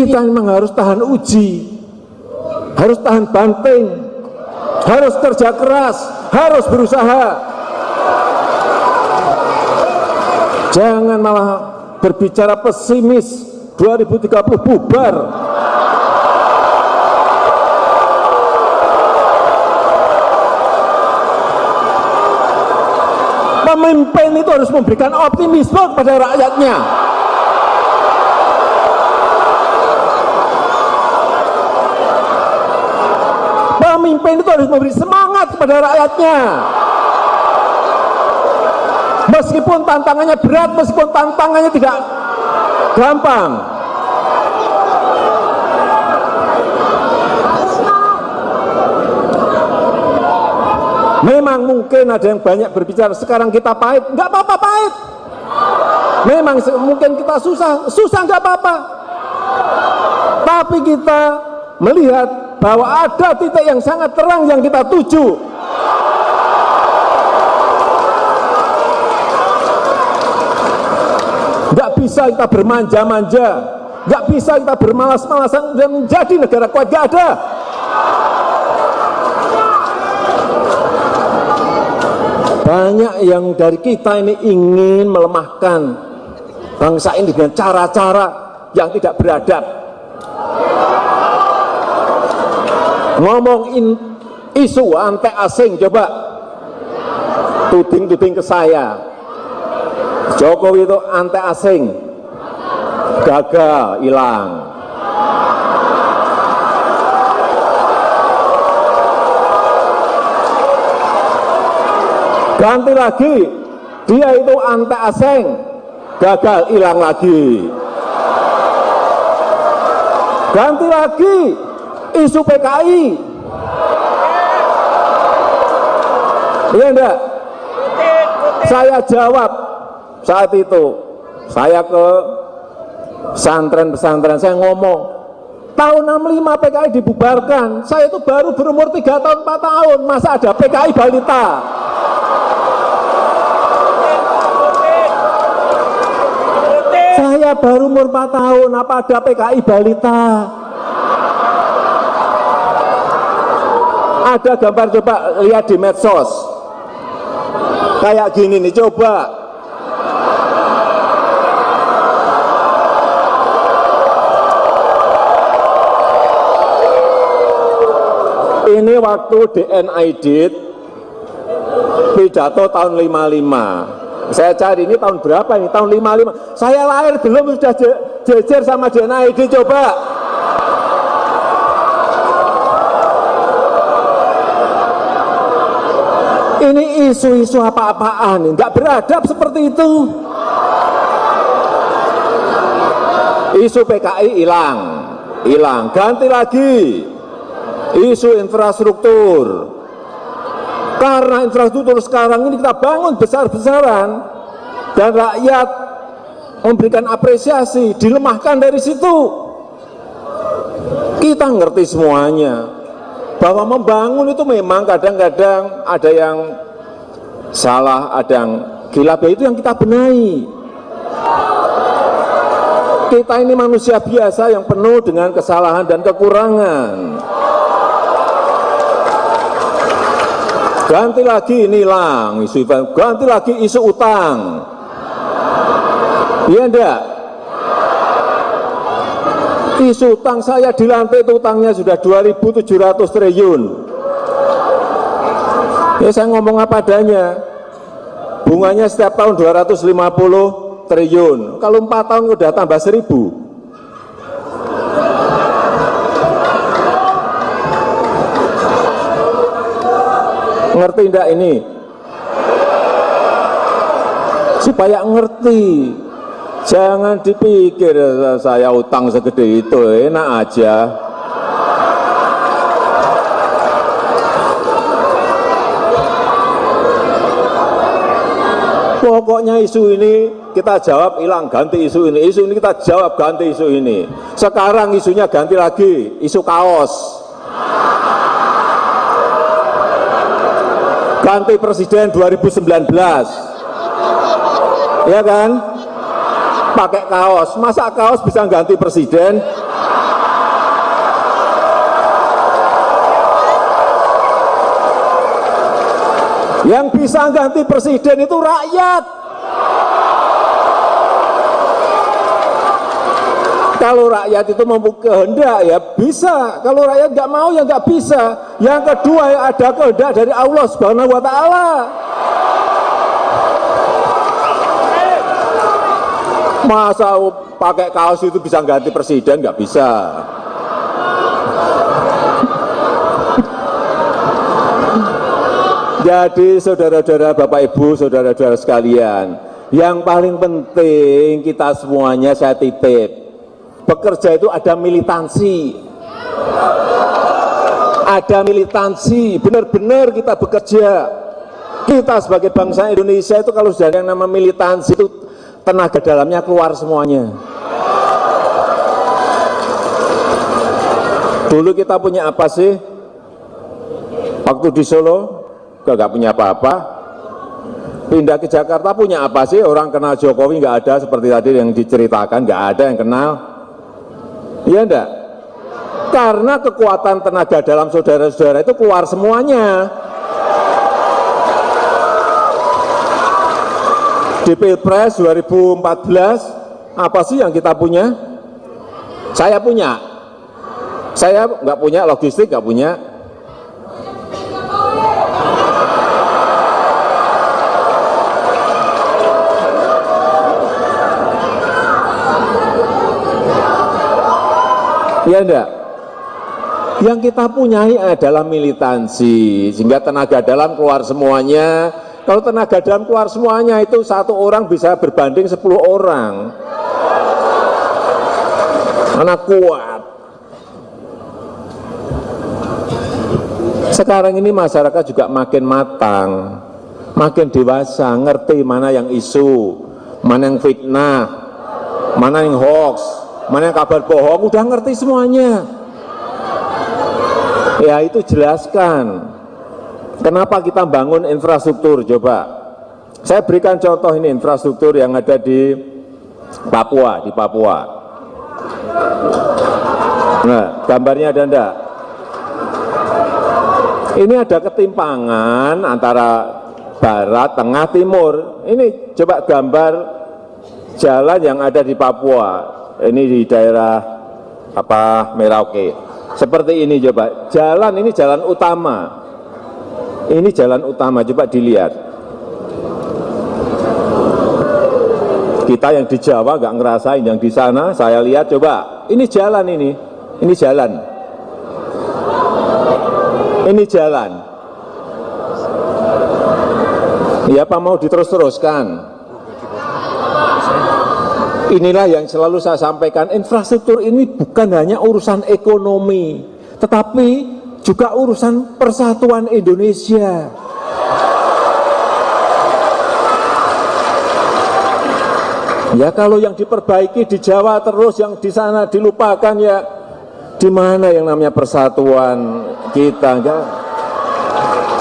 Kita memang harus tahan uji, harus tahan banting, harus kerja keras, harus berusaha. Jangan malah berbicara pesimis, 2030 bubar. Pemimpin itu harus memberikan optimisme kepada rakyatnya. Pemimpin itu harus memberi semangat kepada rakyatnya. Meskipun tantangannya berat, meskipun tantangannya tidak gampang. Memang mungkin ada yang banyak berbicara, sekarang kita pahit, nggak apa-apa pahit. Memang mungkin kita susah, nggak apa-apa. Tapi kita melihat bahwa ada titik yang sangat terang yang kita tuju. Nggak bisa kita bermanja-manja, nggak bisa kita bermalas-malasan dan menjadi negara kuat, nggak ada. Banyak yang dari kita ini ingin melemahkan bangsa ini dengan cara-cara yang tidak beradab. Ngomong isu anti asing, coba tuding-tuding ke saya. Jokowi itu anti asing, gagal, hilang. Ganti lagi, dia itu anti asing, gagal, hilang lagi. Ganti lagi, isu PKI. Iya enggak? Saya jawab saat itu, saya ke pesantren-pesantren, saya ngomong, tahun 65 PKI dibubarkan, saya itu baru berumur 3 tahun, 4 tahun, masa ada PKI balita? Saya baru umur 4 tahun, apa ada PKI balita? Ada gambar, coba lihat di medsos. Kayak gini nih, coba. Ini waktu DNID pidato tahun 55. Saya cari ini tahun berapa ini? Tahun 55. Saya lahir belum sudah jejer sama DNID, coba. Ini isu-isu apa-apaan, nggak beradab seperti itu. Isu PKI hilang, ganti lagi. Isu infrastruktur. Karena infrastruktur sekarang ini kita bangun besar-besaran dan rakyat memberikan apresiasi, dilemahkan dari situ. Kita ngerti semuanya bahwa membangun itu memang kadang-kadang ada yang salah, ada yang gila, itu yang kita benahi. Kita ini manusia biasa yang penuh dengan kesalahan dan kekurangan. Ganti lagi ini hilang isu, ganti lagi isu utang. Iya enggak? Isu utang, saya dilantik itu utangnya sudah 2.700 triliun. Ya saya ngomong apa adanya. Bunganya setiap tahun 250 triliun. Kalau 4 tahun udah tambah 1.000. Ngerti enggak ini? Supaya ngerti, jangan dipikir saya utang segede itu, enak aja. Pokoknya isu ini kita jawab hilang, ganti isu ini kita jawab, ganti isu ini. Sekarang isunya ganti lagi, isu kaos. Ganti presiden 2019, ya kan? Pakai kaos, masa kaos bisa ganti presiden? Yang bisa ganti presiden itu rakyat. Kalau rakyat itu mempunyai kehendak ya bisa, kalau rakyat nggak mau ya nggak bisa. Yang kedua ya ada kehendak dari Allah Subhanahu wa Ta'ala. Masa pakai kaos itu bisa ganti presiden? Nggak bisa. Jadi saudara-saudara, Bapak Ibu, saudara-saudara sekalian, yang paling penting kita semuanya saya titip, bekerja itu ada militansi. Ada militansi, benar-benar kita bekerja. Kita sebagai bangsa Indonesia itu kalau sudah ada yang nama militansi itu tenaga dalamnya keluar semuanya. Dulu kita punya apa sih? Waktu di Solo nggak punya apa-apa, pindah ke Jakarta punya apa sih? Orang kenal Jokowi nggak ada, seperti tadi yang diceritakan, nggak ada yang kenal. Iya enggak? Karena kekuatan tenaga dalam saudara-saudara itu keluar semuanya. Di Pilpres 2014 apa sih yang kita punya? Saya punya. Saya nggak punya logistik, nggak punya. Ya enggak? Yang kita punyai adalah militansi, sehingga tenaga dalam keluar semuanya. Kalau tenaga dalam keluar semuanya itu satu orang bisa berbanding 10 orang. Mana kuat. Sekarang ini masyarakat juga makin matang, makin dewasa, ngerti mana yang isu, mana yang fitnah, mana yang hoax, mana yang kabar bohong, udah ngerti semuanya. Ya itu jelaskan. Kenapa kita bangun infrastruktur, coba. Saya berikan contoh ini infrastruktur yang ada di Papua, Nah, gambarnya ada enggak? Ini ada ketimpangan antara barat, tengah, timur. Ini coba gambar jalan yang ada di Papua. Ini di daerah Merauke. Seperti ini coba. Jalan ini jalan utama. Ini jalan utama, coba dilihat. Kita yang di Jawa nggak ngerasain, yang di sana saya lihat coba. Ini jalan ini jalan. Ini jalan. Ya apa mau diterus-teruskan? Inilah yang selalu saya sampaikan, infrastruktur ini bukan hanya urusan ekonomi, tetapi juga urusan persatuan Indonesia. Ya kalau yang diperbaiki di Jawa terus, yang di sana dilupakan, ya di mana yang namanya persatuan kita? Enggak?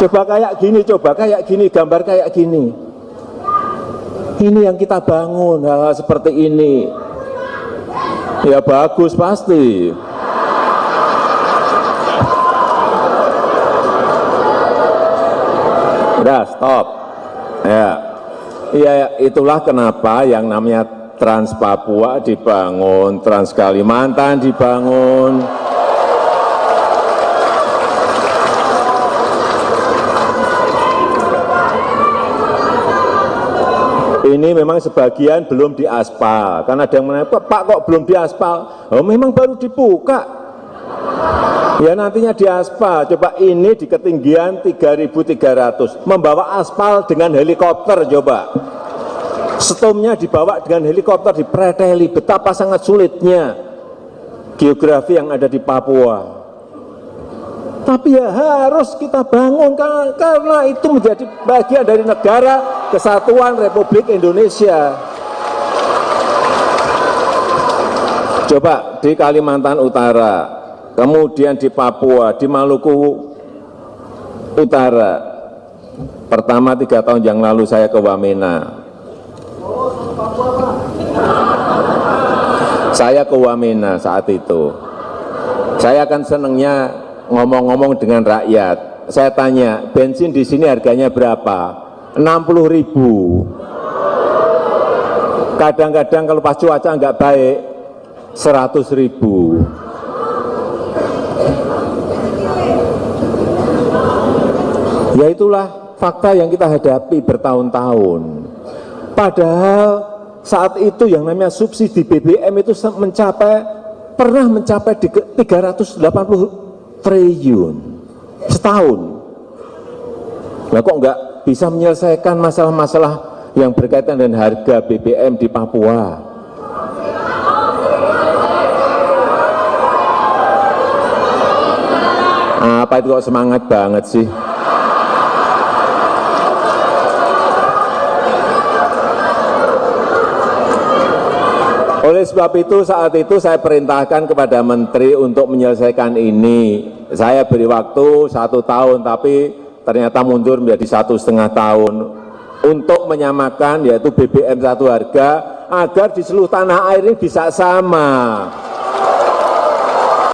Coba kayak gini, gambar kayak gini. Ini yang kita bangun, hal-hal seperti ini. Ya bagus pasti. Udah stop. Ya itulah kenapa yang namanya Trans Papua dibangun, Trans Kalimantan dibangun. Ini memang sebagian belum diaspal, karena ada yang menanya, Pak kok belum diaspal? Oh memang baru dibuka. Ya nantinya diaspal. Coba ini di ketinggian 3.300, membawa aspal dengan helikopter coba. Stomnya dibawa dengan helikopter, dipreteli, betapa sangat sulitnya geografi yang ada di Papua. Tapi ya harus kita bangun karena itu menjadi bagian dari negara kesatuan Republik Indonesia. Coba di Kalimantan Utara, kemudian di Papua, di Maluku Utara. Pertama 3 tahun yang lalu saya ke Wamena. Saya ke Wamena saat itu. Saya akan senangnya ngomong-ngomong dengan rakyat. Saya tanya, bensin di sini harganya berapa? 60.000. Kadang-kadang kalau pas cuaca nggak baik, 100.000. Ya itulah fakta yang kita hadapi bertahun-tahun. Padahal saat itu yang namanya subsidi BBM itu pernah mencapai 380 triliun setahun. Nah kok nggak bisa menyelesaikan masalah-masalah yang berkaitan dengan harga BBM di Papua? Apa itu kok semangat banget sih? Oleh sebab itu saat itu saya perintahkan kepada menteri untuk menyelesaikan ini. Saya beri waktu 1 tahun, tapi ternyata mundur menjadi 1,5 tahun untuk menyamakan yaitu BBM satu harga agar di seluruh tanah air ini bisa sama.